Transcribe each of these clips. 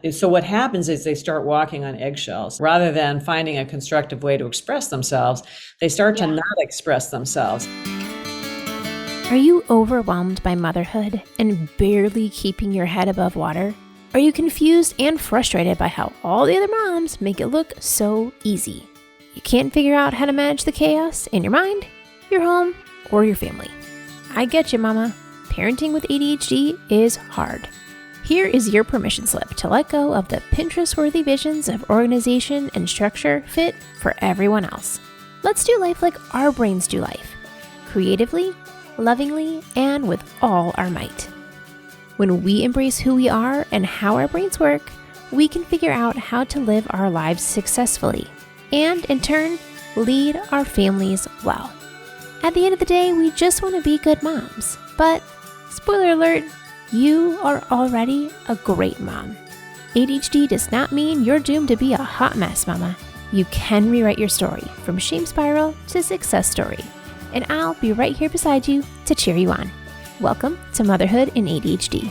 So what happens is they start walking on eggshells. Rather than finding a constructive way to express themselves, they start to Yeah. not express themselves. Are you overwhelmed by motherhood and barely keeping your head above water? Are you confused and frustrated by how all the other moms make it look so easy? You can't figure out how to manage the chaos in your mind, your home, or your family. I get you, mama. Parenting with ADHD is hard. Here is your permission slip to let go of the Pinterest-worthy visions of organization and structure fit for everyone else. Let's do life like our brains do life, creatively, lovingly, and with all our might. When we embrace who we are and how our brains work, we can figure out how to live our lives successfully and, in turn, lead our families well. At the end of the day, we just want to be good moms. But, spoiler alert, you are already a great mom. ADHD does not mean you're doomed to be a hot mess, mama. You can rewrite your story from shame spiral to success story. And I'll be right here beside you to cheer you on. Welcome to Motherhood in ADHD.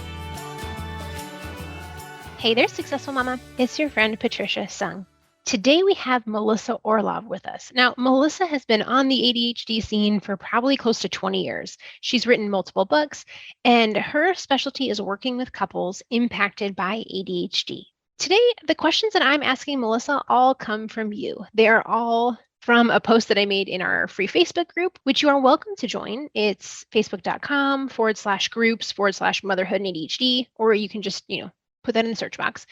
Hey there, Successful Mama. It's your friend Patricia Sung. Today we have Melissa Orlov with us. Now, Melissa has been on the ADHD scene for probably close to 20 years. She's written multiple books, and her specialty is working with couples impacted by ADHD. Today, the questions that I'm asking Melissa all come from you. They are all from a post that I made in our free Facebook group, which you are welcome to join. It's facebook.com/groups/motherhood and ADHD, or you can just, put that in the search box.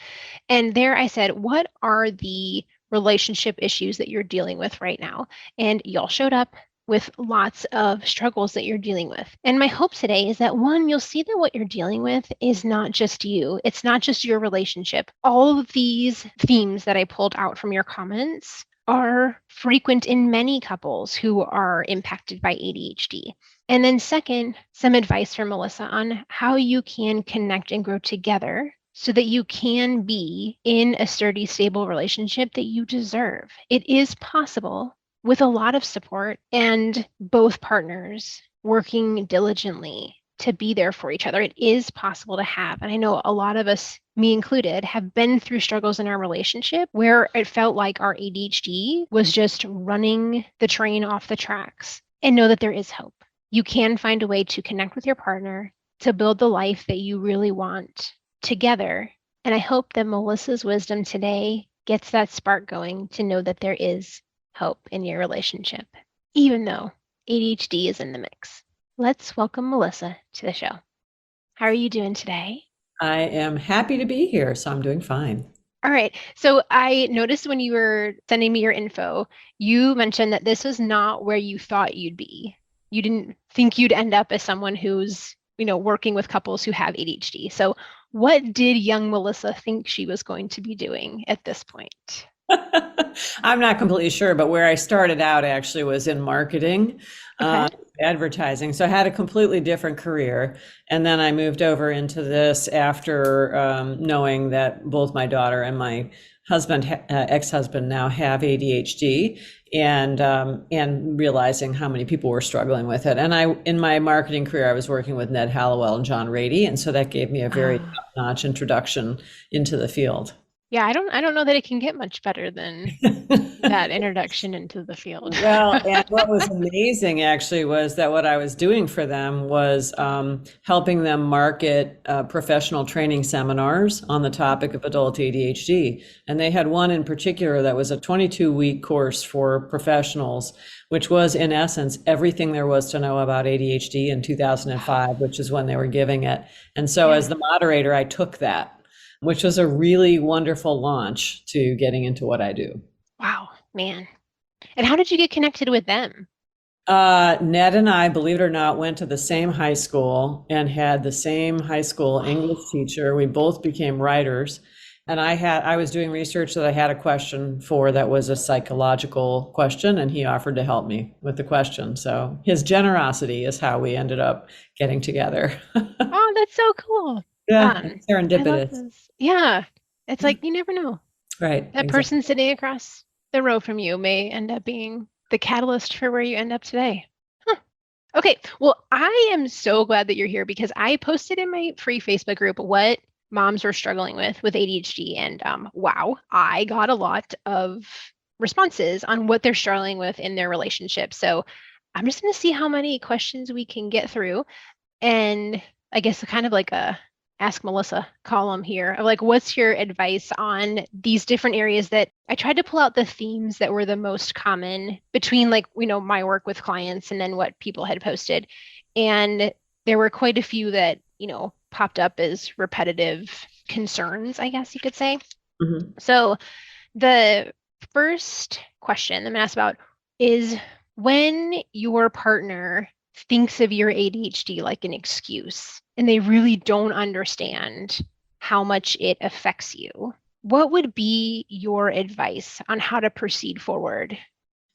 And there I said, what are the relationship issues that you're dealing with right now? And y'all showed up with lots of struggles that you're dealing with. And my hope today is that, one, you'll see that what you're dealing with is not just you. It's not just your relationship. All of these themes that I pulled out from your comments are frequent in many couples who are impacted by ADHD. And then second, some advice from Melissa on how you can connect and grow together so that you can be in a sturdy, stable relationship that you deserve. It is possible with a lot of support and both partners working diligently to be there for each other. It is possible to have. And I know a lot of us, me included, have been through struggles in our relationship where it felt like our ADHD was just running the train off the tracks. And know that there is hope. You can find a way to connect with your partner, to build the life that you really want together. And I hope that Melissa's wisdom today gets that spark going to know that there is hope in your relationship, even though ADHD is in the mix. Let's welcome Melissa to the show. How are you doing today? I am happy to be here, so I'm doing fine. All right. So I noticed when you were sending me your info, you mentioned that this was not where you thought you'd be. You didn't think you'd end up as someone who's, working with couples who have ADHD. So what did young Melissa think she was going to be doing at this point? I'm not completely sure, but where I started out actually was in marketing, Okay. advertising. So I had a completely different career. And then I moved over into this after knowing that both my daughter and my husband, ex-husband now have ADHD, and realizing how many people were struggling with it. And in my marketing career, I was working with Ned Hallowell and John Rady. And so that gave me a very top-notch introduction into the field. Yeah, I don't know that it can get much better than that introduction into the field. Well, and what was amazing actually was that what I was doing for them was helping them market professional training seminars on the topic of adult ADHD. And they had one in particular that was a 22-week course for professionals, which was in essence everything there was to know about ADHD in 2005, which is when they were giving it. And so as the moderator, I took that, which was a really wonderful launch to getting into what I do. Wow, man. And how did you get connected with them? Ned and I, believe it or not, went to the same high school and had the same high school English teacher. We both became writers. And I was doing research that I had a question for that was a psychological question, and he offered to help me with the question. So his generosity is how we ended up getting together. Oh, that's so cool. Yeah, I love serendipitous. this. Yeah. It's like, you never know. Right. That person sitting across the row from you may end up being the catalyst for where you end up today. Huh. Okay. Well, I am so glad that you're here because I posted in my free Facebook group what moms were struggling with ADHD. And wow, I got a lot of responses on what they're struggling with in their relationship. So I'm just going to see how many questions we can get through. And I guess kind of like a Ask Melissa column here of like, what's your advice on these different areas that I tried to pull out the themes that were the most common between like, my work with clients and then what people had posted. And there were quite a few that, popped up as repetitive concerns, I guess you could say. Mm-hmm. So the first question I'm going to ask about is when your partner thinks of your ADHD like an excuse and they really don't understand how much it affects you, what would be your advice on how to proceed forward?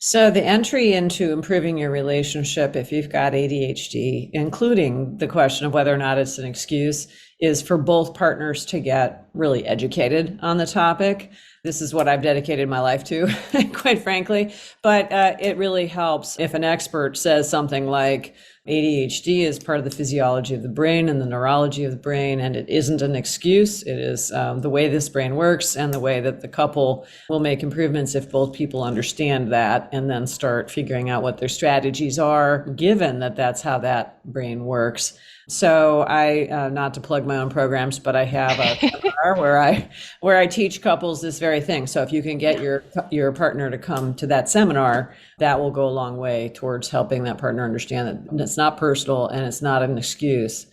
So the entry into improving your relationship, if you've got ADHD, including the question of whether or not it's an excuse, is for both partners to get really educated on the topic. This is what I've dedicated my life to, quite frankly. But it really helps if an expert says something like ADHD is part of the physiology of the brain and the neurology of the brain, and it isn't an excuse. It is the way this brain works and the way that the couple will make improvements if both people understand that and then start figuring out what their strategies are, given that that's how that brain works. So I, not to plug my own programs, but I have a seminar where I teach couples this very thing. So if you can get your partner to come to that seminar, that will go a long way towards helping that partner understand that it's not personal and it's not an excuse.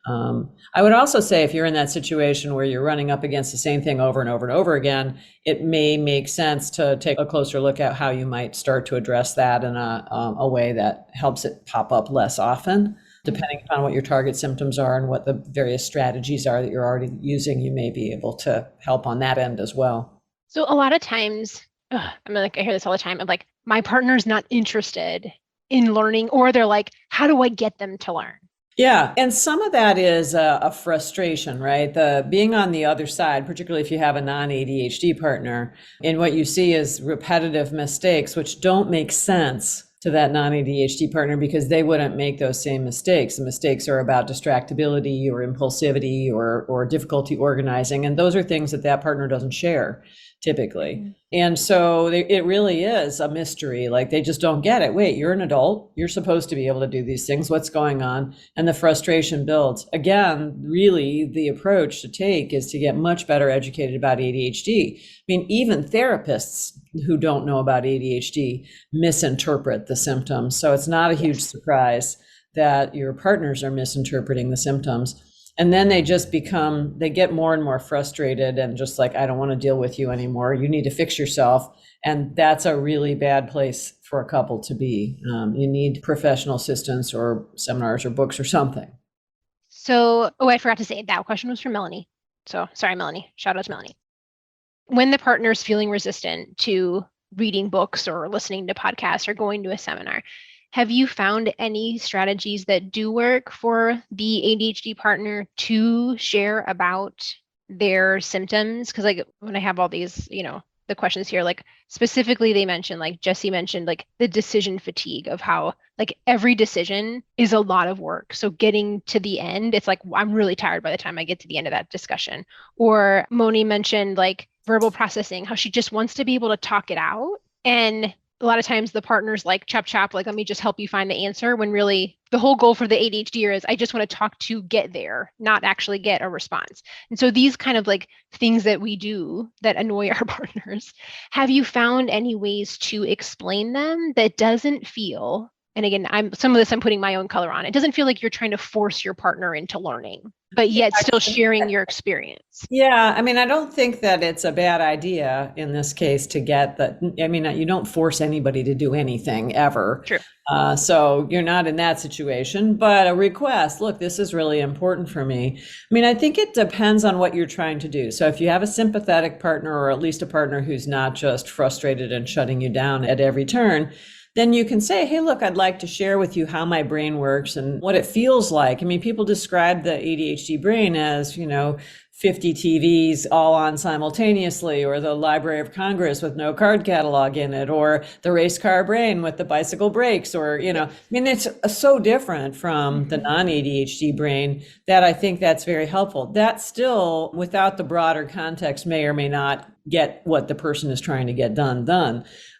I would also say if you're in that situation where you're running up against the same thing over and over and over again, it may make sense to take a closer look at how you might start to address that in a way that helps it pop up less often. Depending upon what your target symptoms are and what the various strategies are that you're already using, you may be able to help on that end as well. So a lot of times, I hear this all the time of like, my partner's not interested in learning, or they're like, how do I get them to learn? Yeah. And some of that is a frustration, right? The being on the other side, particularly if you have a non-ADHD partner, and what you see is repetitive mistakes, which don't make sense to that non-ADHD partner because they wouldn't make those same mistakes. The mistakes are about distractibility or impulsivity or difficulty organizing. And those are things that partner doesn't share typically. Mm-hmm. And so it really is a mystery. Like they just don't get it. Wait, you're an adult. You're supposed to be able to do these things. What's going on? And the frustration builds. Again, really the approach to take is to get much better educated about ADHD. I mean, even therapists who don't know about ADHD misinterpret the symptoms. So it's not a huge surprise that your partners are misinterpreting the symptoms. And then they get more and more frustrated and just like, I don't want to deal with you anymore. You need to fix yourself. And that's a really bad place for a couple to be. You need professional assistance or seminars or books or something. So, I forgot to say that question was from Melanie. So sorry, Melanie. Shout out to Melanie. When the partner's feeling resistant to reading books or listening to podcasts or going to a seminar, have you found any strategies that do work for the ADHD partner to share about their symptoms? Because like when I have all these, the questions here, like specifically they mentioned, like Jesse mentioned, like the decision fatigue of how like every decision is a lot of work. So getting to the end, it's like, I'm really tired by the time I get to the end of that discussion. Or Moni mentioned like verbal processing, how she just wants to be able to talk it out. And a lot of times the partner's like, chop, like, let me just help you find the answer, when really the whole goal for the ADHDer is I just want to talk to get there, not actually get a response. And so these kind of like things that we do that annoy our partners, have you found any ways to explain them that doesn't feel, and again, I'm putting my own color on, it doesn't feel like you're trying to force your partner into learning, but yet still sharing your experience? Yeah, I mean, I don't think that it's a bad idea in this case to get that. I mean, you don't force anybody to do anything ever. True. So you're not in that situation, but a request, look, this is really important for me. I mean, I think it depends on what you're trying to do. So if you have a sympathetic partner, or at least a partner who's not just frustrated and shutting you down at every turn, then you can say, hey, look, I'd like to share with you how my brain works and what it feels like. I mean, people describe the ADHD brain as, 50 TVs all on simultaneously, or the Library of Congress with no card catalog in it, or the race car brain with the bicycle brakes, or, I mean, it's so different from the non-ADHD brain that I think that's very helpful. That still, without the broader context, may or may not get what the person is trying to get done.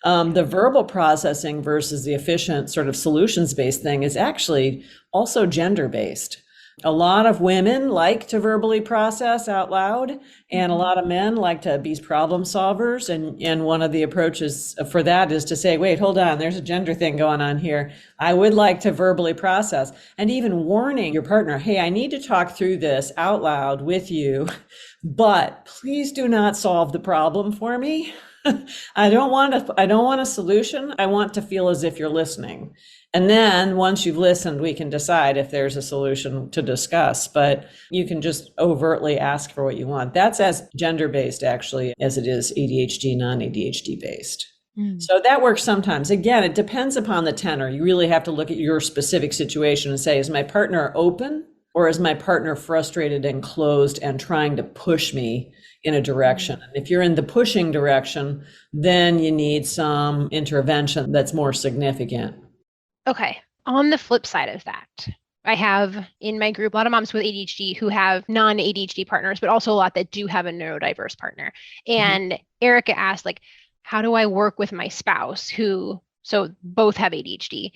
The verbal processing versus the efficient sort of solutions-based thing is actually also gender-based. A lot of women like to verbally process out loud, and a lot of men like to be problem solvers. And one of the approaches for that is to say, wait, hold on, there's a gender thing going on here. I would like to verbally process, and even warning your partner, hey, I need to talk through this out loud with you, but please do not solve the problem for me. I don't want a solution. I want to feel as if you're listening. And then once you've listened, we can decide if there's a solution to discuss, but you can just overtly ask for what you want. That's as gender-based actually as it is ADHD, non-ADHD based. So that works sometimes. Again, it depends upon the tenor. You really have to look at your specific situation and say, is my partner open, or is my partner frustrated and closed and trying to push me in a direction? And if you're in the pushing direction, then you need some intervention that's more significant. Okay. On the flip side of that, I have in my group a lot of moms with ADHD who have non-ADHD partners, but also a lot that do have a neurodiverse partner. And Erica asked, like, how do I work with my spouse so both have ADHD?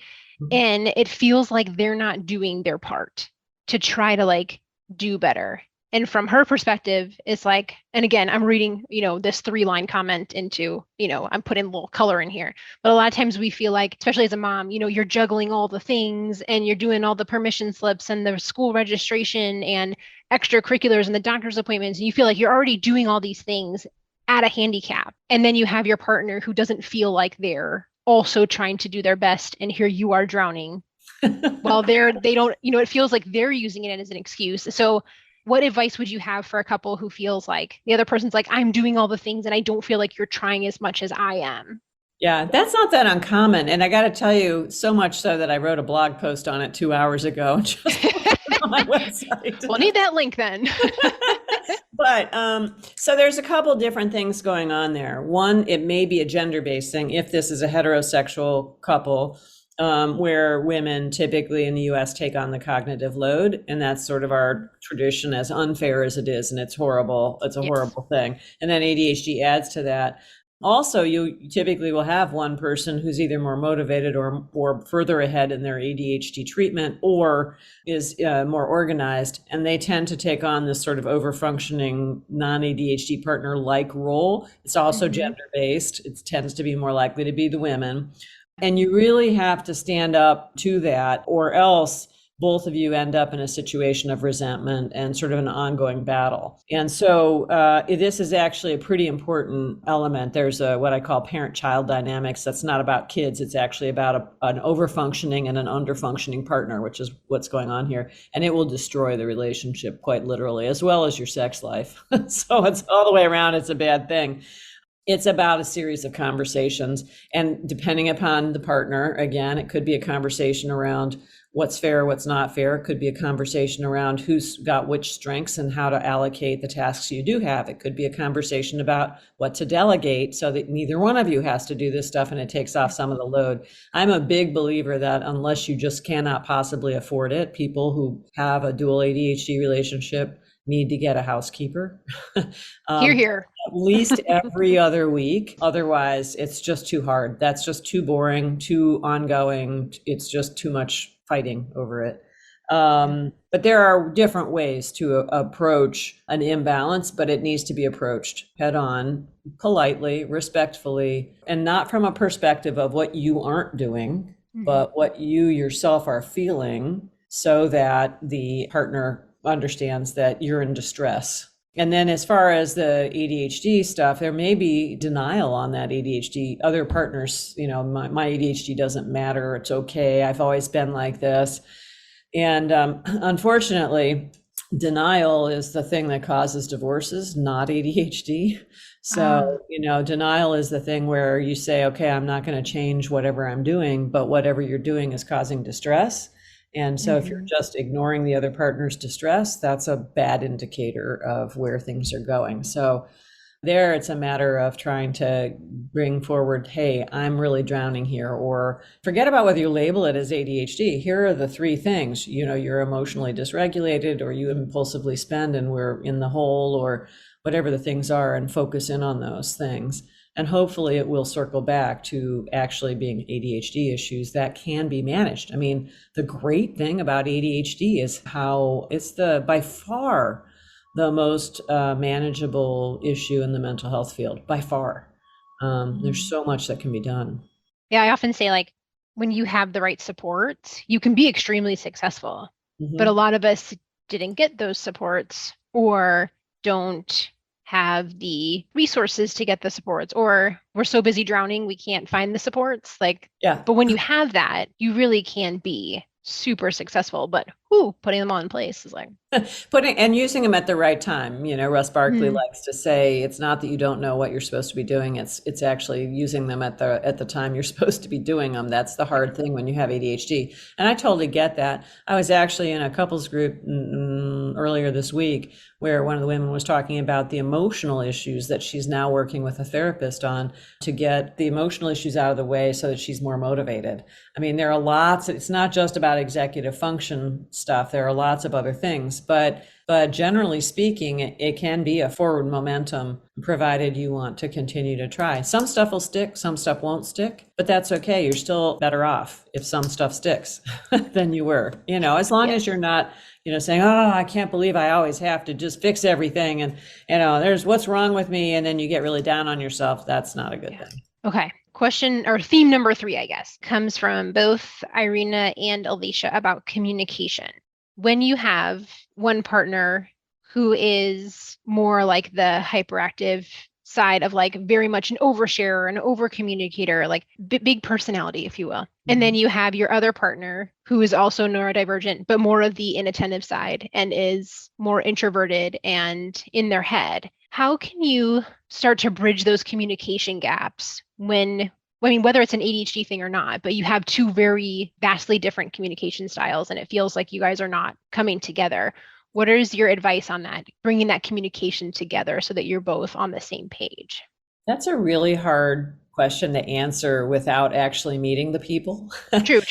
And it feels like they're not doing their part to try to like do better. And from her perspective, it's like, and again, I'm reading, this 3-line comment into, I'm putting a little color in here. But a lot of times we feel like, especially as a mom, you're juggling all the things and you're doing all the permission slips and the school registration and extracurriculars and the doctor's appointments. And you feel like you're already doing all these things at a handicap. And then you have your partner who doesn't feel like they're also trying to do their best. And here you are drowning. Well, they don't, it feels like they're using it as an excuse. So what advice would you have for a couple who feels like the other person's like, I'm doing all the things and I don't feel like you're trying as much as I am? Yeah, that's not that uncommon. And I got to tell you, so much so that I wrote a blog post on it 2 hours ago, just on my website. We'll need that link then. But so there's a couple different things going on there. One, it may be a gender-based thing if this is a heterosexual couple, where women typically in the US take on the cognitive load. And that's sort of our tradition, as unfair as it is. And it's horrible. It's a horrible thing. And then ADHD adds to that. Also, you typically will have one person who's either more motivated or further ahead in their ADHD treatment, or is more organized, and they tend to take on this sort of over-functioning non-ADHD partner-like role. It's also gender-based. It tends to be more likely to be the women. And you really have to stand up to that, or else both of you end up in a situation of resentment and sort of an ongoing battle. And so this is actually a pretty important element. There's what I call parent-child dynamics. That's not about kids. It's actually about an over-functioning and an under-functioning partner, which is what's going on here. And it will destroy the relationship quite literally, as well as your sex life. So it's all the way around. It's a bad thing. It's about a series of conversations. And depending upon the partner, again, it could be a conversation around what's fair, what's not fair. It could be a conversation around who's got which strengths and how to allocate the tasks you do have. It could be a conversation about what to delegate so that neither one of you has to do this stuff and it takes off some of the load. I'm a big believer that unless you just cannot possibly afford it, people who have a dual ADHD relationship need to get a housekeeper. Hear, hear. At least every other week. Otherwise, it's just too hard. That's just too boring, too ongoing. It's just too much fighting over it. But there are different ways to approach an imbalance, but it needs to be approached head on, politely, respectfully, and not from a perspective of what you aren't doing, but what you yourself are feeling, so that the partner understands that you're in distress. And then as far as the ADHD stuff, there may be denial on that ADHD. Other partners, my ADHD doesn't matter. It's okay. I've always been like this. And unfortunately, denial is the thing that causes divorces, not ADHD. So, denial is the thing where you say, okay, I'm not going to change whatever I'm doing, but whatever you're doing is causing distress. And so if you're just ignoring the other partner's distress, that's a bad indicator of where things are going. So there, it's a matter of trying to bring forward, hey, I'm really drowning here, or forget about whether you label it as ADHD. Here are the three things. You're emotionally dysregulated, or you impulsively spend and we're in the hole, or whatever the things are, and focus in on those things. And hopefully it will circle back to actually being ADHD issues that can be managed. I mean, the great thing about ADHD is how it's by far the most manageable issue in the mental health field, by far. There's so much that can be done. Yeah, I often say, like, when you have the right supports, you can be extremely successful. But a lot of us didn't get those supports, or don't have the resources to get the supports, or we're so busy drowning we can't find the supports. Yeah. But when you have that, you really can be super successful. But putting them all in place is like putting and using them at the right time. Russ Barkley likes to say it's not that you don't know what you're supposed to be doing. It's actually using them at the time you're supposed to be doing them. That's the hard thing when you have ADHD. And I totally get that. I was actually in a couples group earlier this week where one of the women was talking about the emotional issues that she's now working with a therapist on to get the emotional issues out of the way so that she's more motivated. I mean, there are lots, it's not just about executive function stuff. There are lots of other things, but generally speaking, it can be a forward momentum provided you want to continue to try. Some stuff will stick, some stuff won't stick, but that's okay. You're still better off if some stuff sticks than you were, as long as you're not, saying, oh, I can't believe I always have to just fix everything. And, there's what's wrong with me. And then you get really down on yourself. That's not a good thing. Okay. Question or theme number 3, I guess, comes from both Irina and Alicia about communication. When you have one partner who is more like the hyperactive side of, like, very much an oversharer, an over communicator, like big personality, if you will. And then you have your other partner who is also neurodivergent, but more of the inattentive side and is more introverted and in their head. How can you start to bridge those communication gaps whether it's an ADHD thing or not, but you have two very vastly different communication styles and it feels like you guys are not coming together? What is your advice on that, bringing that communication together so that you're both on the same page? That's a really hard question to answer without actually meeting the people. True.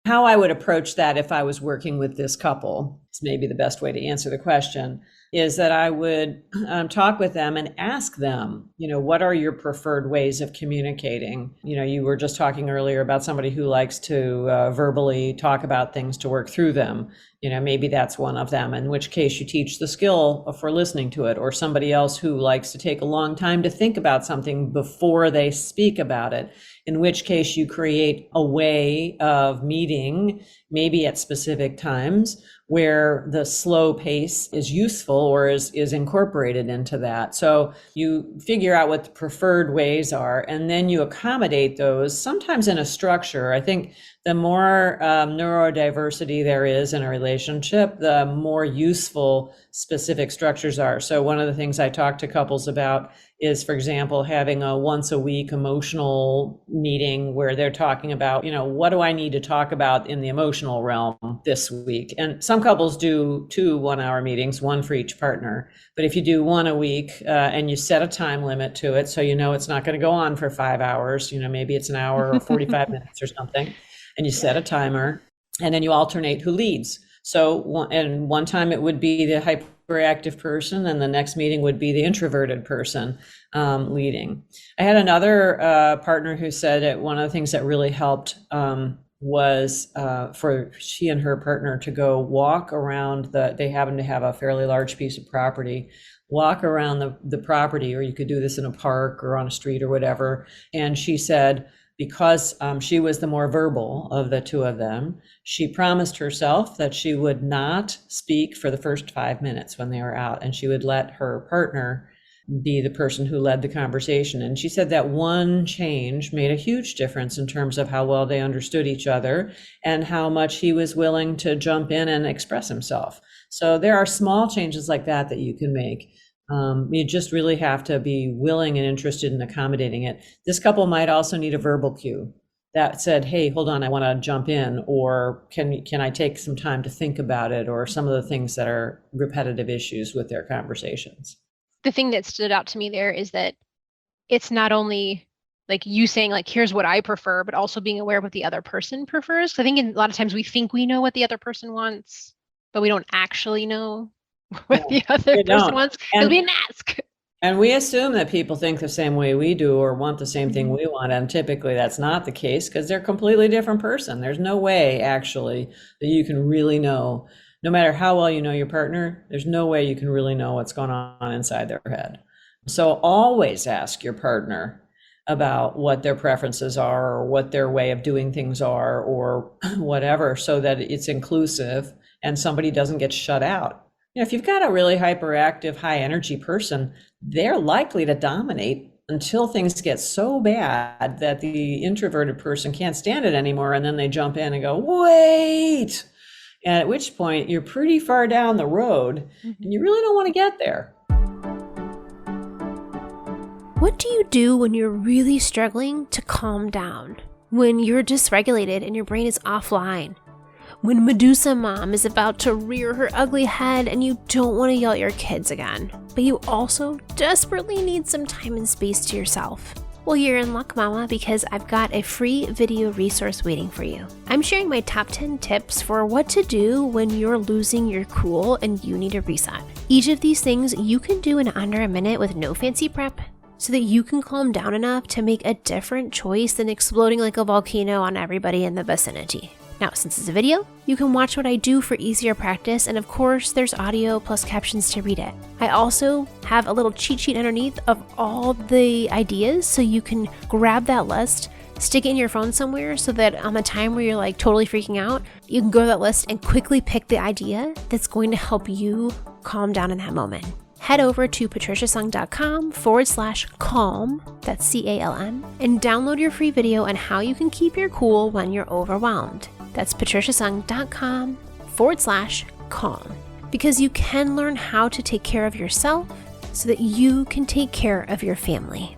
How I would approach that if I was working with this couple is maybe the best way to answer the question, is that I would talk with them and ask them, what are your preferred ways of communicating? You were just talking earlier about somebody who likes to verbally talk about things to work through them. Maybe that's one of them, in which case you teach the skill for listening to it, or somebody else who likes to take a long time to think about something before they speak about it, in which case you create a way of meeting, maybe at specific times, where the slow pace is useful or is incorporated into that. So you figure out what the preferred ways are, and then you accommodate those, sometimes in a structure. I think the more neurodiversity there is in a relationship, the more useful specific structures are. So one of the things I talk to couples about is, for example, having a once a week emotional meeting where they're talking about, what do I need to talk about in the emotional realm this week? And some couples do 2 1-hour meetings, one for each partner. But if you do one a week and you set a time limit to it, so it's not going to go on for 5 hours, maybe it's an hour or 45 minutes or something, and you set a timer, and then you alternate who leads. So one time it would be the hyperactive person, and the next meeting would be the introverted person leading. I had another partner who said that one of the things that really helped was for she and her partner to go walk around they happen to have a fairly large piece of property, walk around the property, or you could do this in a park or on a street or whatever. And she said, because she was the more verbal of the two of them, she promised herself that she would not speak for the first 5 minutes when they were out, and she would let her partner be the person who led the conversation. And she said that one change made a huge difference in terms of how well they understood each other and how much he was willing to jump in and express himself. So there are small changes like that you can make. You just really have to be willing and interested in accommodating it. This couple might also need a verbal cue. that said, hey, hold on, I want to jump in, or can I take some time to think about it, or some of the things that are repetitive issues with their conversations. The thing that stood out to me there is that it's not only like you saying like, here's what I prefer, but also being aware of what the other person prefers. I think a lot of times we think we know what the other person wants, but we don't actually know what Yeah, the other they person don't. wants because we didn't ask. And we assume that people think the same way we do or want the same thing Mhm. we want. And typically that's not the case because they're a completely different person. There's no way actually that you can really know, no matter how well you know your partner, there's no way you can really know what's going on inside their head. So always ask your partner about what their preferences are or what their way of doing things are or whatever, so that it's inclusive and somebody doesn't get shut out. If you've got a really hyperactive, high energy person, they're likely to dominate until things get so bad that the introverted person can't stand it anymore. And then they jump in and go, wait. And at which point you're pretty far down the road and you really don't want to get there. What do you do when you're really struggling to calm down? When you're dysregulated and your brain is offline? When Medusa Mom is about to rear her ugly head and you don't want to yell at your kids again, but you also desperately need some time and space to yourself? Well, you're in luck, Mama, because I've got a free video resource waiting for you. I'm sharing my top 10 tips for what to do when you're losing your cool and you need a reset. Each of these things you can do in under a minute with no fancy prep, so that you can calm down enough to make a different choice than exploding like a volcano on everybody in the vicinity. Now, since it's a video, you can watch what I do for easier practice, and of course, there's audio plus captions to read it. I also have a little cheat sheet underneath of all the ideas, so you can grab that list, stick it in your phone somewhere, so that on the time where you're like totally freaking out, you can go to that list and quickly pick the idea that's going to help you calm down in that moment. Head over to patriciasung.com/calm, that's C-A-L-M, and download your free video on how you can keep your cool when you're overwhelmed. That's patriciasung.com/calm, because you can learn how to take care of yourself so that you can take care of your family.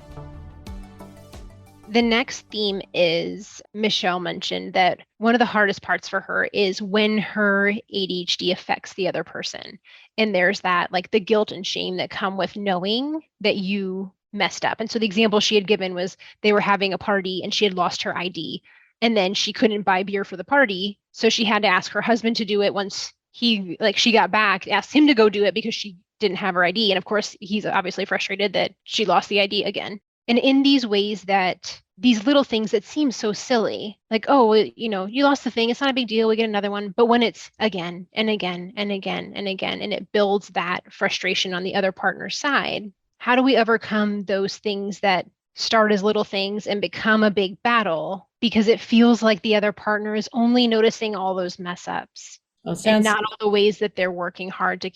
The next theme is Michelle mentioned that one of the hardest parts for her is when her ADHD affects the other person. And there's that, like the guilt and shame that come with knowing that you messed up. And so the example she had given was they were having a party and she had lost her ID, and then she couldn't buy beer for the party. So she had to ask her husband to do it once she got back, asked him to go do it because she didn't have her ID. And of course, he's obviously frustrated that she lost the ID again. And in these ways that these little things that seem so silly, like, oh, you lost the thing, it's not a big deal, we get another one. But when it's again and again and again and again, and it builds that frustration on the other partner's side, how do we overcome those things that start as little things and become a big battle because it feels like the other partner is only noticing all those mess ups and not all the ways that they're working hard to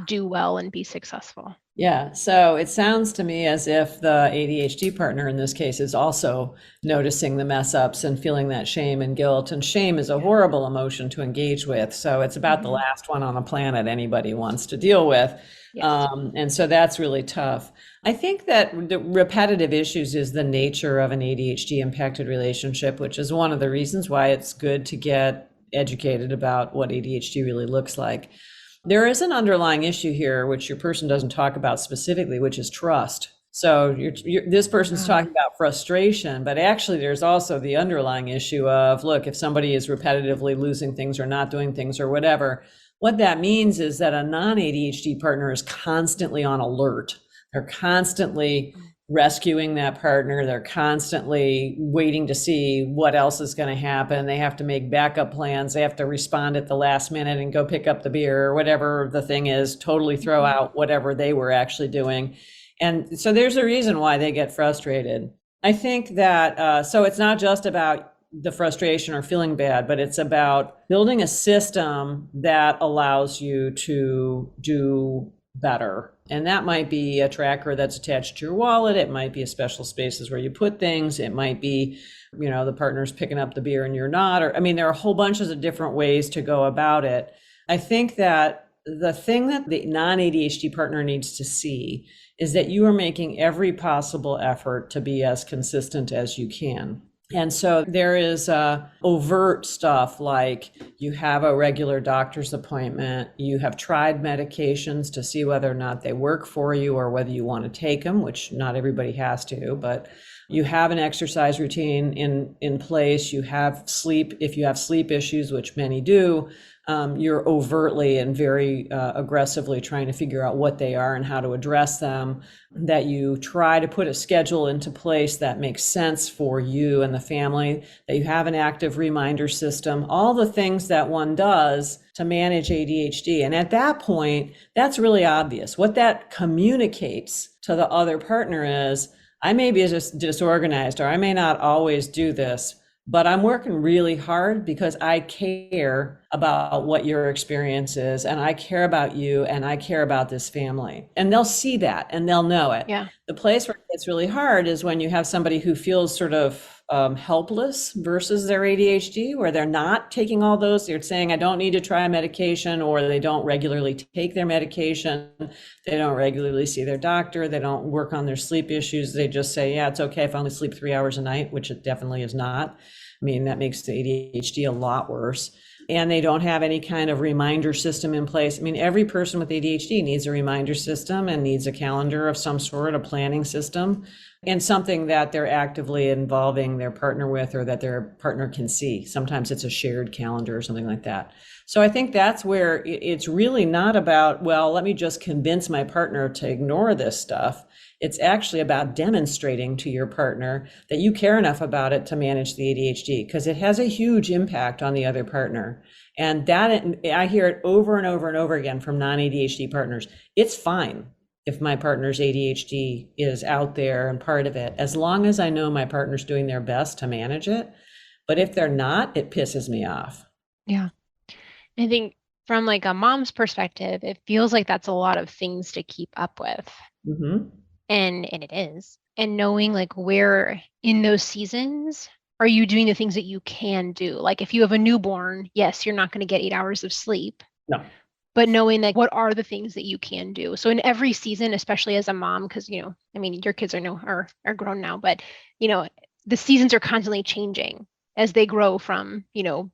do well and be successful? Yeah, so it sounds to me as if the ADHD partner in this case is also noticing the mess ups and feeling that shame and guilt. And shame is a horrible emotion to engage with. So it's about the last one on the planet anybody wants to deal with. Yes. And so that's really tough. I think that the repetitive issues is the nature of an ADHD impacted relationship, which is one of the reasons why it's good to get educated about what ADHD really looks like. There is an underlying issue here, which your person doesn't talk about specifically, which is trust. So this person's talking about frustration, but actually there's also the underlying issue of, look, if somebody is repetitively losing things or not doing things or whatever, what that means is that a non-ADHD partner is constantly on alert. They're constantly rescuing that partner. They're constantly waiting to see what else is going to happen. They have to make backup plans. They have to respond at the last minute and go pick up the beer or whatever the thing is, totally throw out whatever they were actually doing. And so there's a reason why they get frustrated. I think that, so it's not just about the frustration or feeling bad, but it's about building a system that allows you to do better. And that might be a tracker that's attached to your wallet. It might be a special spaces where you put things. It might be, the partner's picking up the beer and you're not. Or, there are a whole bunch of different ways to go about it. I think that the thing that the non-ADHD partner needs to see is that you are making every possible effort to be as consistent as you can. And so there is overt stuff like you have a regular doctor's appointment, you have tried medications to see whether or not they work for you or whether you want to take them, which not everybody has to, but you have an exercise routine in place, you have sleep, if you have sleep issues, which many do, you're overtly and very aggressively trying to figure out what they are and how to address them, that you try to put a schedule into place that makes sense for you and the family, that you have an active reminder system, all the things that one does to manage ADHD. And at that point, that's really obvious. What that communicates to the other partner is, I may be just disorganized, or I may not always do this, but I'm working really hard because I care about what your experience is, and I care about you, and I care about this family. And they'll see that and they'll know it. Yeah. The place where it gets really hard is when you have somebody who feels sort of helpless versus their ADHD, where they're not taking all those, they're saying, I don't need to try a medication, or they don't regularly take their medication, they don't regularly see their doctor, they don't work on their sleep issues, they just say, yeah, it's okay if I only sleep 3 hours a night, which it definitely is not. I mean, that makes the ADHD a lot worse. And they don't have any kind of reminder system in place. I mean, every person with ADHD needs a reminder system and needs a calendar of some sort, a planning system, and something that they're actively involving their partner with, or that their partner can see. Sometimes it's a shared calendar or something like that. So I think that's where it's really not about, well, let me just convince my partner to ignore this stuff. It's actually about demonstrating to your partner that you care enough about it to manage the ADHD, because it has a huge impact on the other partner. And that, I hear it over and over and over again from non-ADHD partners. It's fine if my partner's ADHD is out there and part of it, as long as I know my partner's doing their best to manage it. But if they're not, it pisses me off. Yeah. I think from like a mom's perspective, it feels like that's a lot of things to keep up with. Mm-hmm. And it is. And knowing like where in those seasons are you doing the things that you can do? Like if you have a newborn, yes, you're not going to get 8 hours of sleep. No. But knowing like what are the things that you can do. So in every season, especially as a mom, because I mean, your kids are grown now, but the seasons are constantly changing as they grow from,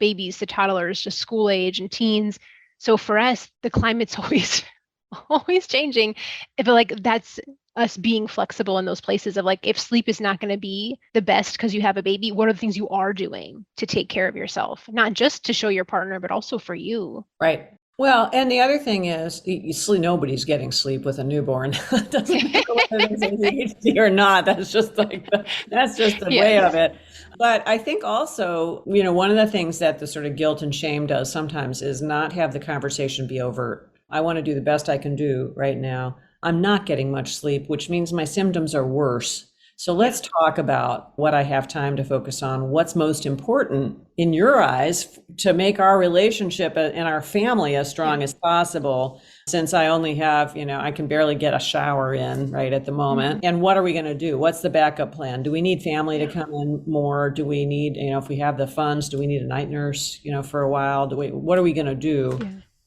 babies to toddlers to school age and teens. So for us, the climate's always changing. I feel like that's us being flexible in those places of like, if sleep is not going to be the best because you have a baby, what are the things you are doing to take care of yourself? Not just to show your partner, but also for you. Right. Well, and the other thing is, nobody's getting sleep with a newborn. It doesn't matter whether it's ADHD or not. That's just the way of it. But I think also, one of the things that the sort of guilt and shame does sometimes is not have the conversation be overt. I want to do the best I can do right now. I'm not getting much sleep, which means my symptoms are worse. So let's talk about what I have time to focus on, what's most important in your eyes to make our relationship and our family as strong as possible, since I only have, I can barely get a shower in right at the moment. And what are we going to do? What's the backup plan? Do we need family to come in more? Do we need, if we have the funds, do we need a night nurse, for a while? What are we going to do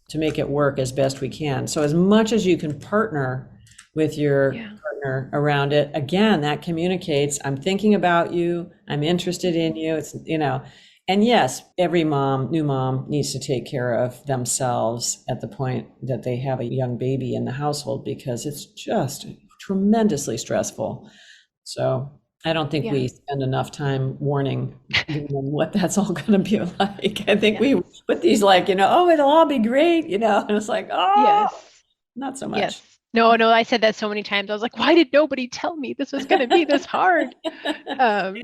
to make it work as best we can? So as much as you can partner with your partner around it, again, that communicates, I'm thinking about you, I'm interested in you. It's, and yes, every new mom needs to take care of themselves at the point that they have a young baby in the household, because it's just tremendously stressful. So I don't think we spend enough time warning them what that's all going to be like. I think we put these like, oh, it'll all be great, and it's like, not so much. Yes. No, I said that so many times. I was like, why did nobody tell me this was going to be this hard?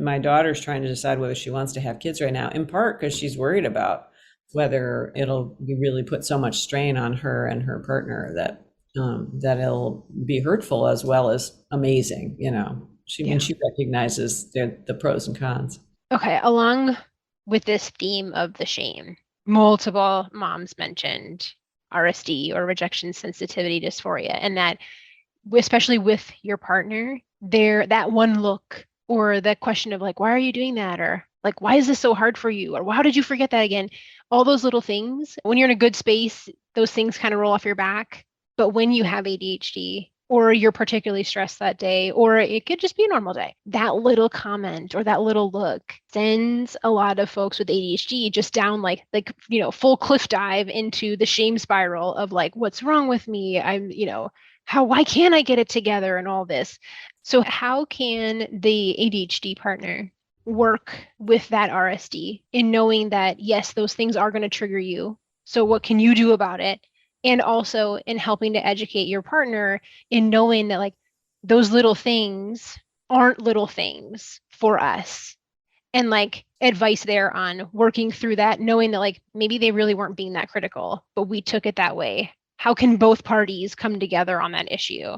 My daughter's trying to decide whether she wants to have kids right now, in part because she's worried about whether it'll really put so much strain on her and her partner that it'll be hurtful as well as amazing. She recognizes the pros and cons. Okay, along with this theme of the shame, multiple moms mentioned RSD, or rejection sensitivity dysphoria, and that especially with your partner, that one look, or the question of like, why are you doing that? Or like, why is this so hard for you? Or how did you forget that again? All those little things, when you're in a good space, those things kind of roll off your back. But when you have ADHD, or you're particularly stressed that day, or it could just be a normal day. That little comment or that little look sends a lot of folks with ADHD just down like full cliff dive into the shame spiral of like, what's wrong with me? Why can't I get it together and all this? So how can the ADHD partner work with that RSD in knowing that, yes, those things are going to trigger you. So what can you do about it? And also in helping to educate your partner in knowing that like those little things aren't little things for us. And like advice there on working through that, knowing that like maybe they really weren't being that critical, but we took it that way. How can both parties come together on that issue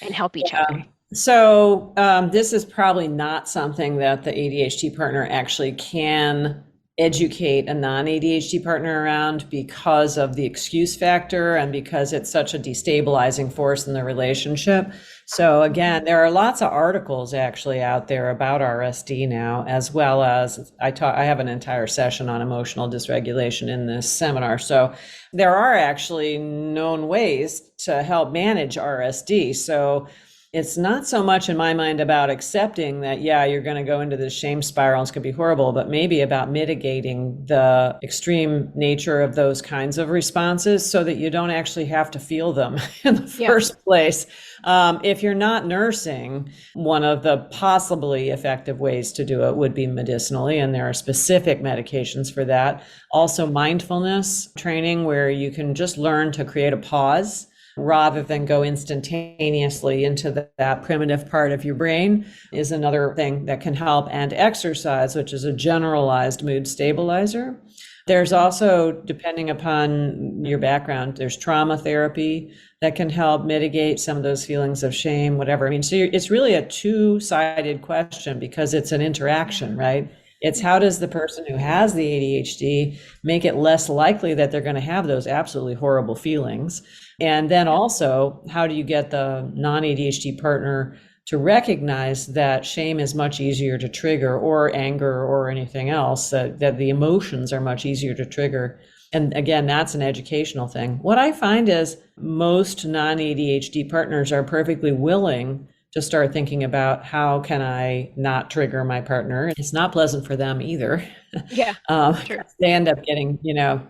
and help each other? So this is probably not something that the ADHD partner actually can educate a non-ADHD partner around because of the excuse factor and because it's such a destabilizing force in the relationship. So again, there are lots of articles actually out there about RSD now, as well as I have an entire session on emotional dysregulation in this seminar. So there are actually known ways to help manage RSD. So it's not so much in my mind about accepting that, yeah, you're going to go into this shame spiral, it's going to be horrible, but maybe about mitigating the extreme nature of those kinds of responses so that you don't actually have to feel them in the first place. If you're not nursing, one of the possibly effective ways to do it would be medicinally, and there are specific medications for that. Also, mindfulness training where you can just learn to create a pause rather than go instantaneously into that primitive part of your brain is another thing that can help. And exercise, which is a generalized mood stabilizer. There's also, depending upon your background, there's trauma therapy that can help mitigate some of those feelings of shame, whatever. I mean, so it's really a two-sided question because it's an interaction, right? It's how does the person who has the ADHD make it less likely that they're going to have those absolutely horrible feelings? And then also, how do you get the non-ADHD partner to recognize that shame is much easier to trigger, or anger or anything else, that the emotions are much easier to trigger? And again, that's an educational thing. What I find is most non-ADHD partners are perfectly willing to start thinking about how can I not trigger my partner. It's not pleasant for them either. Yeah, sure. They end up getting,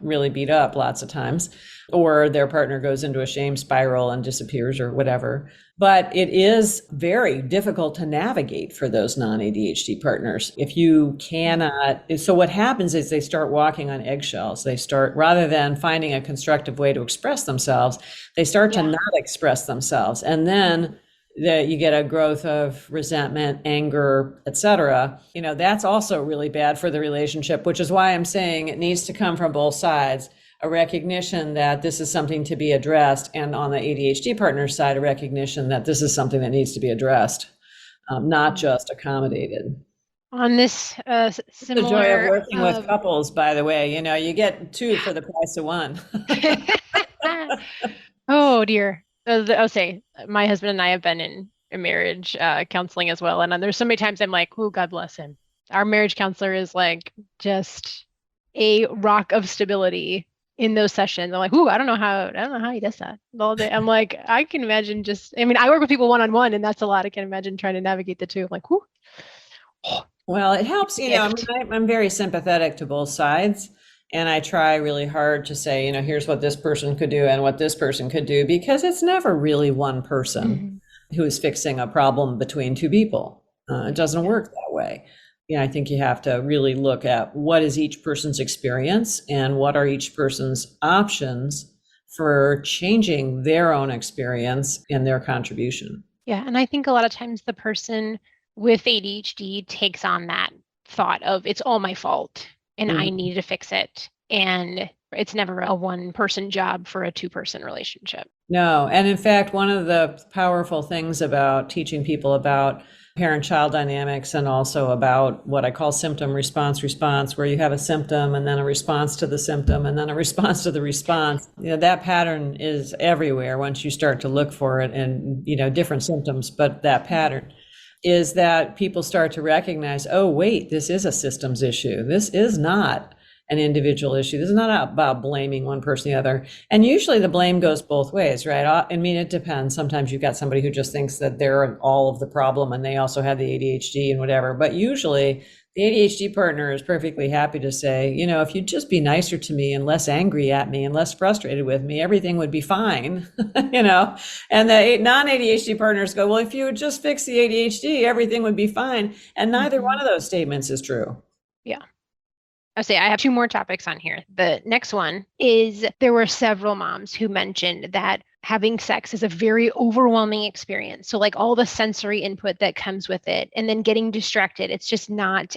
really beat up lots of times, or their partner goes into a shame spiral and disappears or whatever. But it is very difficult to navigate for those non-ADHD partners. If you cannot, so what happens is they start walking on eggshells. They start, rather than finding a constructive way to express themselves, they start to not express themselves. And then you get a growth of resentment, anger, etc. That's also really bad for the relationship, which is why I'm saying it needs to come from both sides. A recognition that this is something to be addressed, and on the ADHD partner's side, a recognition that this is something that needs to be addressed, not just accommodated. On this similar... The joy of working with couples, by the way, you get two for the price of one. Oh, dear. I'll say my husband and I have been in a marriage counseling as well. And there's so many times I'm like, oh, God bless him. Our marriage counselor is like just a rock of stability in those sessions. I'm like, ooh, I don't know how he does that all day. I'm like, I can imagine I work with people one-on-one, and that's a lot. I can imagine trying to navigate the two. I'm like, whoo. Well, it helps, I'm very sympathetic to both sides. And I try really hard to say, here's what this person could do and what this person could do, because it's never really one person who is fixing a problem between two people. It doesn't work that way. I think you have to really look at what is each person's experience and what are each person's options for changing their own experience and their contribution. Yeah. And I think a lot of times the person with ADHD takes on that thought of it's all my fault and I need to fix it. And it's never a one-person job for a two-person relationship. No. And in fact, one of the powerful things about teaching people about parent-child dynamics, and also about what I call symptom response, where you have a symptom and then a response to the symptom and then a response to the response. That pattern is everywhere once you start to look for it, and different symptoms, but that pattern is that people start to recognize, oh, wait, this is a systems issue. This is not an individual issue. This is not about blaming one person or the other. And usually the blame goes both ways, right? I mean, it depends. Sometimes you've got somebody who just thinks that they're all of the problem and they also have the ADHD and whatever. But usually the ADHD partner is perfectly happy to say, if you'd just be nicer to me and less angry at me and less frustrated with me, everything would be fine, And the non-ADHD partners go, well, if you would just fix the ADHD, everything would be fine. And neither one of those statements is true. Yeah. I have 2 more topics on here. The next one is there were several moms who mentioned that having sex is a very overwhelming experience. So like all the sensory input that comes with it and then getting distracted, it's just not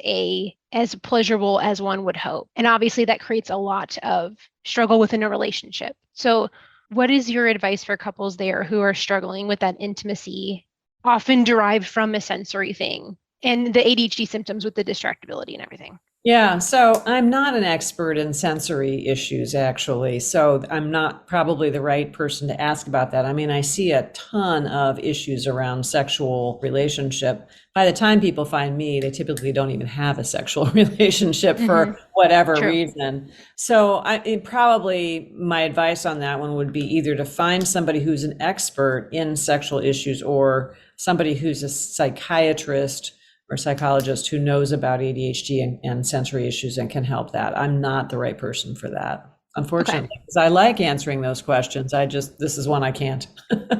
as pleasurable as one would hope. And obviously that creates a lot of struggle within a relationship. So what is your advice for couples there who are struggling with that intimacy, often derived from a sensory thing, and the ADHD symptoms with the distractibility and everything? Yeah, so I'm not an expert in sensory issues, actually. So I'm not probably the right person to ask about that. I mean, I see a ton of issues around sexual relationship. By the time people find me, they typically don't even have a sexual relationship for whatever reason. So probably my advice on that one would be either to find somebody who's an expert in sexual issues or somebody who's a psychiatrist or psychologist who knows about ADHD and sensory issues and can help that. I'm not the right person for that, unfortunately, because I like answering those questions. This is one I can't.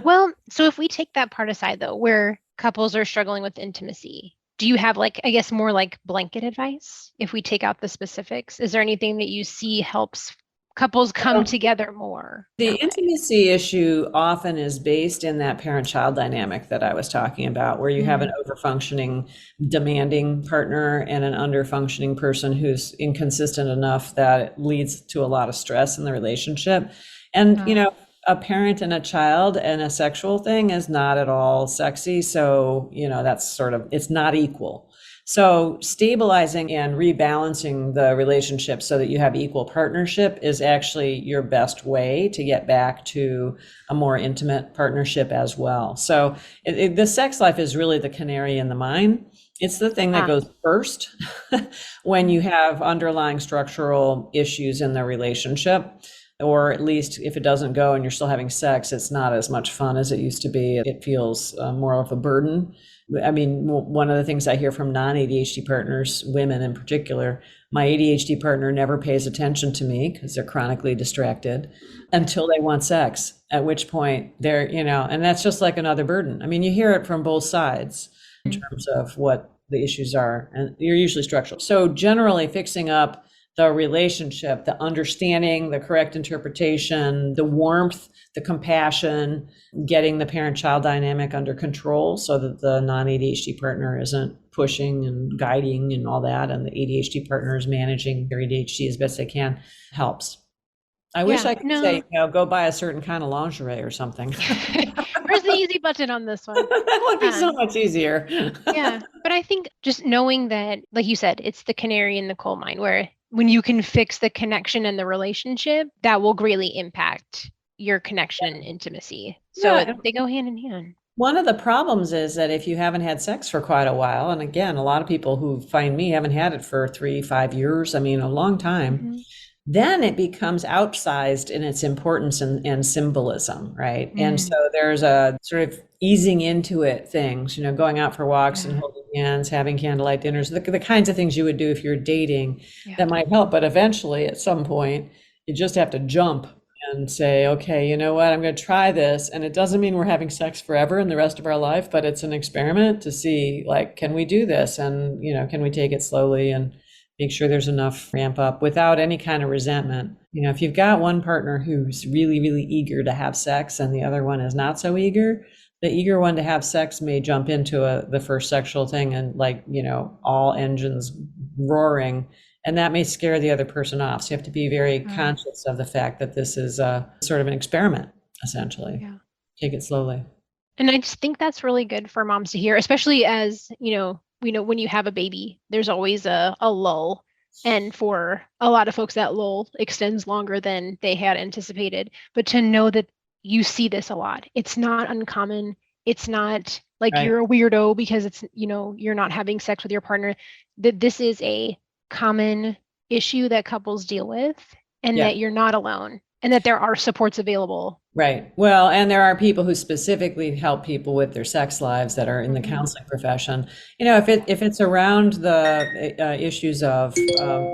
Well, so if we take that part aside though, where couples are struggling with intimacy, do you have more like blanket advice? If we take out the specifics, is there anything that you see helps couples come together more? The intimacy issue often is based in that parent-child dynamic that I was talking about, where you have an over-functioning, demanding partner and an under-functioning person who's inconsistent enough that it leads to a lot of stress in the relationship. And, a parent and a child and a sexual thing is not at all sexy. So, that's it's not equal. So stabilizing and rebalancing the relationship so that you have equal partnership is actually your best way to get back to a more intimate partnership as well. So the sex life is really the canary in the mine. It's the thing that goes first when you have underlying structural issues in the relationship, or at least if it doesn't go and you're still having sex, it's not as much fun as it used to be. It feels more of a burden. I mean, one of the things I hear from non-ADHD partners, women in particular, my ADHD partner never pays attention to me because they're chronically distracted until they want sex, at which point they're, and that's just like another burden. I mean, you hear it from both sides in terms of what the issues are, and you're usually structural. So generally fixing up the relationship, the understanding, the correct interpretation, the warmth, the compassion, getting the parent-child dynamic under control so that the non-ADHD partner isn't pushing and guiding and all that, and the ADHD partner is managing their ADHD as best they can, helps. I wish I could say, go buy a certain kind of lingerie or something. Where's the easy button on this one? That would be so much easier. Yeah, but I think just knowing that, like you said, it's the canary in the coal mine, where when you can fix the connection and the relationship, that will greatly impact your connection and intimacy. So they go hand in hand. One of the problems is that if you haven't had sex for quite a while, and again, a lot of people who find me haven't had it for 3-5 years, I mean, a long time, then it becomes outsized in its importance and symbolism, right? And so there's a sort of easing into it things, going out for walks and holding hands, having candlelight dinners, the kinds of things you would do if you're dating that might help. But eventually, at some point, you just have to jump and say, okay, you know what, I'm going to try this. And it doesn't mean we're having sex forever in the rest of our life, but it's an experiment to see, can we do this? And, can we take it slowly and make sure there's enough ramp up without any kind of resentment. If you've got one partner who's really, really eager to have sex and the other one is not so eager, the eager one to have sex may jump into the first sexual thing and all engines roaring, and that may scare the other person off. So you have to be very conscious of the fact that this is a sort of an experiment, essentially. Yeah. Take it slowly. And I just think that's really good for moms to hear, especially as, when you have a baby, there's always a lull. And for a lot of folks, that lull extends longer than they had anticipated. But to know that you see this a lot, it's not uncommon. It's not like you're a weirdo because it's, you're not having sex with your partner. That this is a common issue that couples deal with, and Yeah. that you're not alone, and that there are supports available. Right. Well, and there are people who specifically help people with their sex lives that are in the Mhm. counseling profession. If it's around the issues of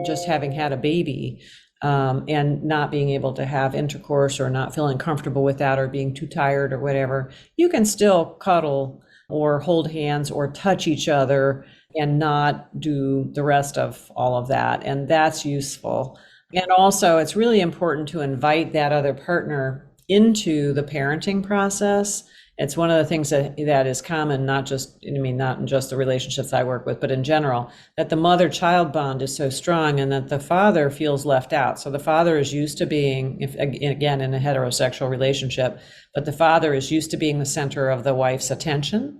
just having had a baby and not being able to have intercourse or not feeling comfortable with that or being too tired or whatever, you can still cuddle or hold hands or touch each other and not do the rest of all of that. And that's useful. And also, it's really important to invite that other partner into the parenting process. It's one of the things that is common, not in just the relationships I work with, but in general, that the mother-child bond is so strong and that the father feels left out. So the father is used to being, if, again, in a heterosexual relationship, but the father is used to being the center of the wife's attention,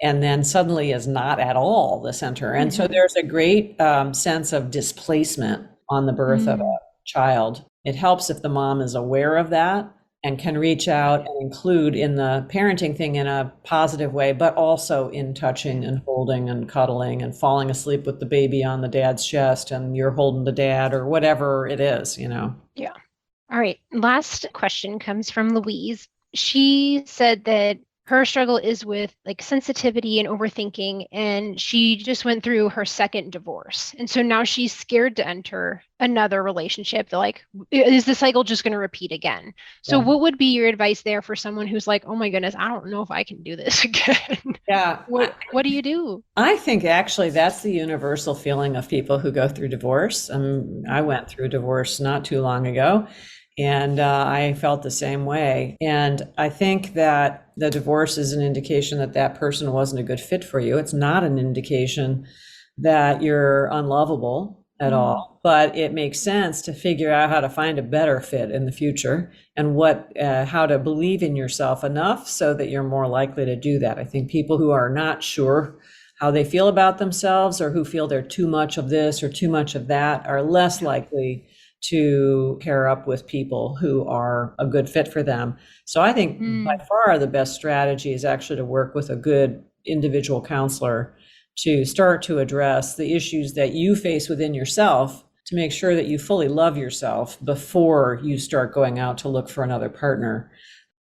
and then suddenly is not at all the center. And so there's a great sense of displacement on the birth of a child. It helps if the mom is aware of that and can reach out and include in the parenting thing in a positive way, but also in touching and holding and cuddling and falling asleep with the baby on the dad's chest and you're holding the dad or whatever it is. Yeah. All right. Last question comes from Louise. She said that her struggle is with like sensitivity and overthinking, and she just went through her second divorce. And so now she's scared to enter another relationship. They're like, is the cycle just going to repeat again? So Yeah. what would be your advice there for someone who's like, oh my goodness, I don't know if I can do this again? Yeah. What do you do? I think actually that's the universal feeling of people who go through divorce. I went through divorce not too long ago, and I felt the same way. And I think that the divorce is an indication that that person wasn't a good fit for you. It's not an indication that you're unlovable at all, but it makes sense to figure out how to find a better fit in the future and how to believe in yourself enough so that you're more likely to do that. I think people who are not sure how they feel about themselves or who feel they're too much of this or too much of that are less likely to pair up with people who are a good fit for them. So I think by far the best strategy is actually to work with a good individual counselor to start to address the issues that you face within yourself to make sure that you fully love yourself before you start going out to look for another partner.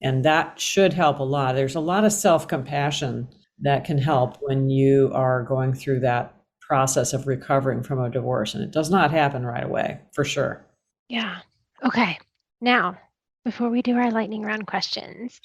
And that should help a lot. There's a lot of self-compassion that can help when you are going through that process of recovering from a divorce. And it does not happen right away, for sure. Yeah. Okay. Now, before we do our lightning round questions,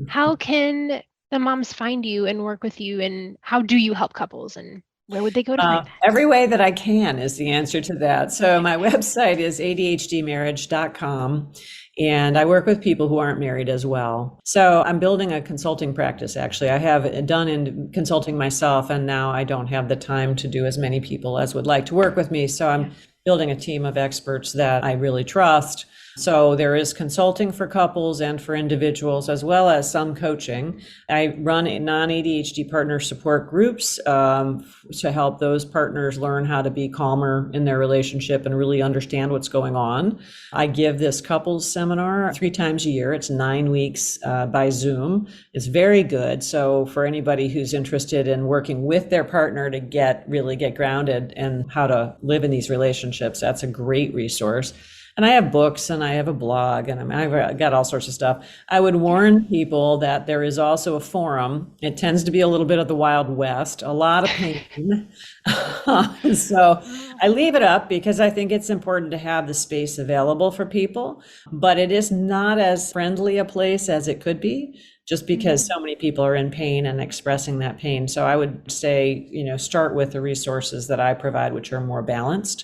how can the moms find you and work with you, and how do you help couples, and where would they go to find that? Every way that I can is the answer to that. So my website is ADHDmarriage.com. And I work with people who aren't married as well. So I'm building a consulting practice, actually. I have done in consulting myself, and now I don't have the time to do as many people as would like to work with me. So I'm building a team of experts that I really trust. So there is consulting for couples and for individuals, as well as some coaching. I run non-ADHD partner support groups to help those partners learn how to be calmer in their relationship and really understand what's going on. I give this couples seminar 3 times a year. It's 9 weeks by Zoom. It's very good. So for anybody who's interested in working with their partner to really get grounded in how to live in these relationships, that's a great resource. And I have books and I have a blog and I've got all sorts of stuff. I would warn people that there is also a forum. It tends to be a little bit of the Wild West, a lot of pain. So I leave it up because I think it's important to have the space available for people, but it is not as friendly a place as it could be, just because so many people are in pain and expressing that pain. So I would say, start with the resources that I provide, which are more balanced,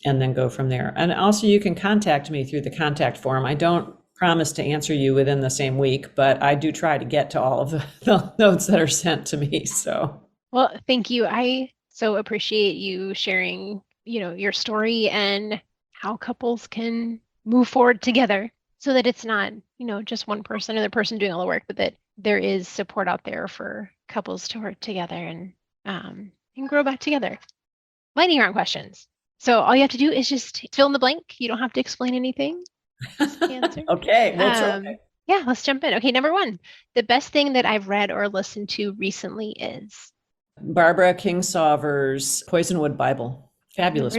and then go from there. And also you can contact me through the contact form. I don't promise to answer you within the same week, but I do try to get to all of the notes that are sent to me. So, well, thank you. I so appreciate you sharing, your story and how couples can move forward together so that it's not, just one person or the person doing all the work, but that there is support out there for couples to work together and grow back together. Lightning round questions. So all you have to do is just fill in the blank. You don't have to explain anything. Just answer. Okay, we'll try. Yeah, let's jump in. Okay, number 1, the best thing that I've read or listened to recently is Barbara Kingsolver's Poisonwood Bible. Fabulous.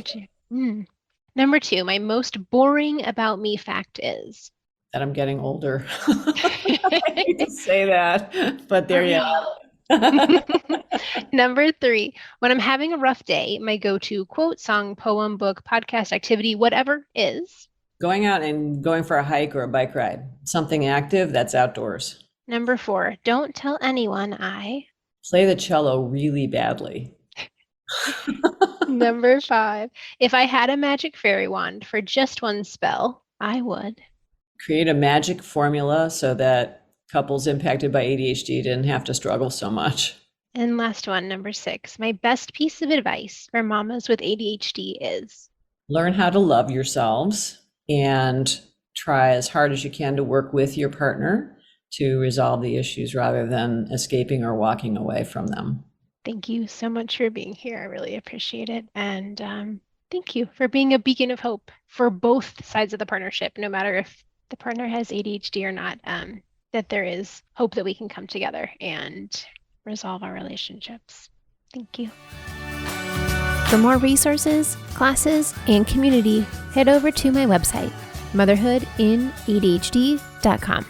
Number 2, my most boring about me fact is. That I'm getting older. I hate to say that, but there you are. Number 3, when I'm having a rough day, my go-to quote, song, poem, book, podcast, activity, whatever is. Going out and going for a hike or a bike ride. Something active that's outdoors. Number 4, don't tell anyone I. Play the cello really badly. Number 5, if I had a magic fairy wand for just one spell, I would. Create a magic formula so that couples impacted by ADHD didn't have to struggle so much. And last one, number 6, my best piece of advice for mamas with ADHD is. Learn how to love yourselves and try as hard as you can to work with your partner to resolve the issues rather than escaping or walking away from them. Thank you so much for being here. I really appreciate it. And thank you for being a beacon of hope for both sides of the partnership, no matter if the partner has ADHD or not, that there is hope that we can come together and resolve our relationships. Thank you. For more resources, classes, and community, head over to my website, motherhoodinadhd.com.